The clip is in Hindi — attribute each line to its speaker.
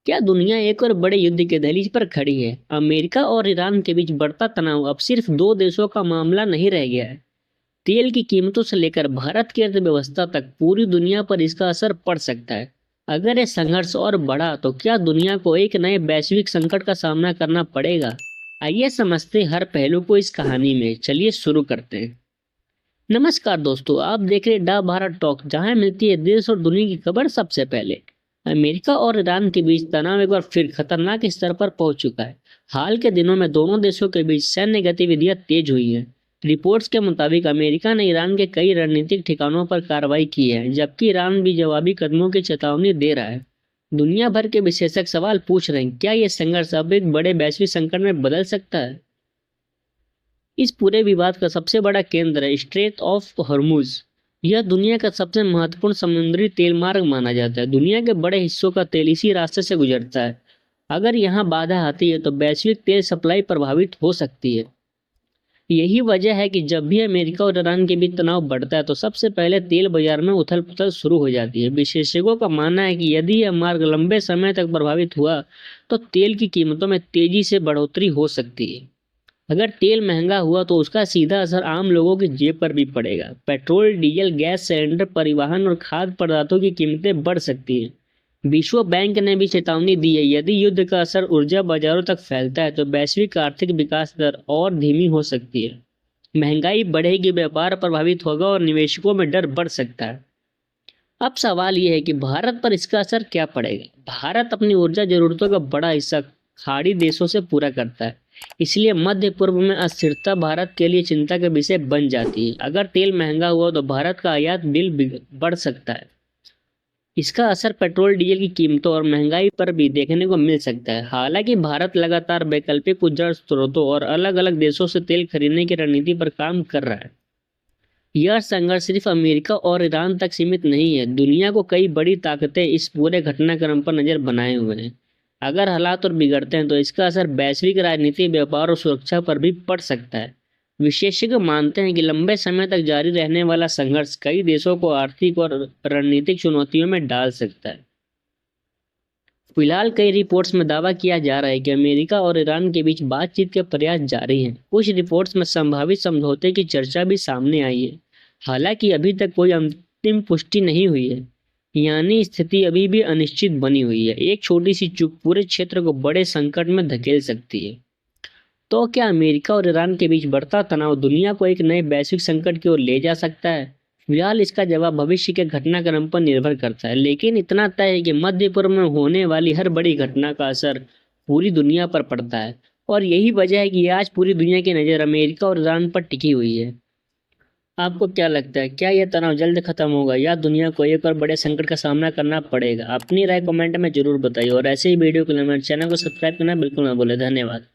Speaker 1: क्या दुनिया एक और बड़े युद्ध के दहलीज पर खड़ी है? अमेरिका और ईरान के बीच बढ़ता तनाव अब सिर्फ दो देशों का मामला नहीं रह गया है। तेल की कीमतों से लेकर भारत की अर्थव्यवस्था तक पूरी दुनिया पर इसका असर पड़ सकता है। अगर ये संघर्ष और बढ़ा तो क्या दुनिया को एक नए वैश्विक संकट का सामना करना पड़ेगा? आइए समझते हैं हर पहलू को इस कहानी में। चलिए शुरू करते हैं। नमस्कार दोस्तों, आप देख रहे हैं डा भारत टॉक, जहां मिलती है देश और दुनिया की खबर सबसे पहले। अमेरिका और ईरान के बीच तनाव एक बार फिर खतरनाक स्तर पर पहुंच चुका है। हाल के दिनों में दोनों देशों के बीच सैन्य गतिविधियां तेज हुई हैं। रिपोर्ट्स के मुताबिक अमेरिका ने ईरान के कई रणनीतिक ठिकानों पर कार्रवाई की है, जबकि ईरान भी जवाबी कदमों की चेतावनी दे रहा है। दुनिया भर के विशेषज्ञ सवाल पूछ रहे हैं, क्या यह संघर्ष अब एक बड़े वैश्विक संकट में बदल सकता है? इस पूरे विवाद का सबसे बड़ा केंद्र है स्ट्रेट ऑफ हॉर्मुज। यह दुनिया का सबसे महत्वपूर्ण समुद्री तेल मार्ग माना जाता है। दुनिया के बड़े हिस्सों का तेल इसी रास्ते से गुजरता है। अगर यहाँ बाधा आती है तो वैश्विक तेल सप्लाई प्रभावित हो सकती है। यही वजह है कि जब भी अमेरिका और ईरान के बीच तनाव बढ़ता है तो सबसे पहले तेल बाजार में उथल पुथल शुरू हो जाती है। विशेषज्ञों का मानना है कि यदि यह मार्ग लंबे समय तक प्रभावित हुआ तो तेल की कीमतों में तेजी से बढ़ोतरी हो सकती है। अगर तेल महंगा हुआ तो उसका सीधा असर आम लोगों की जेब पर भी पड़ेगा। पेट्रोल, डीजल, गैस सिलेंडर, परिवहन और खाद्य पदार्थों की कीमतें बढ़ सकती हैं। विश्व बैंक ने भी चेतावनी दी है, यदि युद्ध का असर ऊर्जा बाजारों तक फैलता है तो वैश्विक आर्थिक विकास दर और धीमी हो सकती है। महंगाई बढ़ेगी, व्यापार प्रभावित होगा और निवेशकों में डर बढ़ सकता है। अब सवाल यह है कि भारत पर इसका असर क्या पड़ेगा। भारत अपनी ऊर्जा जरूरतों का बड़ा हिस्सा खाड़ी देशों से पूरा करता है, इसलिए मध्य पूर्व में अस्थिरता भारत के लिए चिंता का विषय बन जाती है। अगर तेल महंगा हुआ तो भारत का आयात बिल बढ़ सकता है। इसका असर पेट्रोल डीजल की कीमतों और महंगाई पर भी देखने को मिल सकता है। हालांकि भारत लगातार वैकल्पिक ऊर्जा स्रोतों और अलग अलग देशों से तेल खरीदने की रणनीति पर काम कर रहा है। यह संघर्ष सिर्फ अमेरिका और ईरान तक सीमित नहीं है। दुनिया को कई बड़ी ताकतें इस पूरे घटनाक्रम पर नजर बनाए हुए हैं। अगर हालात और बिगड़ते हैं तो इसका असर वैश्विक राजनीति, व्यापार और सुरक्षा पर भी पड़ सकता है। विशेषज्ञ मानते हैं कि लंबे समय तक जारी रहने वाला संघर्ष कई देशों को आर्थिक और रणनीतिक चुनौतियों में डाल सकता है। फिलहाल कई रिपोर्ट्स में दावा किया जा रहा है कि अमेरिका और ईरान के बीच बातचीत के प्रयास जारी हैं। कुछ रिपोर्ट्स में संभावित समझौते की चर्चा भी सामने आई है। हालांकि अभी तक कोई अंतिम पुष्टि नहीं हुई है, यानी स्थिति अभी भी अनिश्चित बनी हुई है। एक छोटी सी चूक पूरे क्षेत्र को बड़े संकट में धकेल सकती है। तो क्या अमेरिका और ईरान के बीच बढ़ता तनाव दुनिया को एक नए वैश्विक संकट की ओर ले जा सकता है? फिलहाल इसका जवाब भविष्य के घटनाक्रम पर निर्भर करता है, लेकिन इतना तय है कि मध्य पूर्व में होने वाली हर बड़ी घटना का असर पूरी दुनिया पर पड़ता है। और यही वजह है कि आज पूरी दुनिया की नज़र अमेरिका और ईरान पर टिकी हुई है। आपको क्या लगता है, क्या यह तनाव जल्द खत्म होगा या दुनिया को एक और बड़े संकट का सामना करना पड़ेगा? अपनी राय कमेंट में जरूर बताइए और ऐसे ही वीडियो के लिए मेरे चैनल को सब्सक्राइब करना बिल्कुल ना भूलें। धन्यवाद।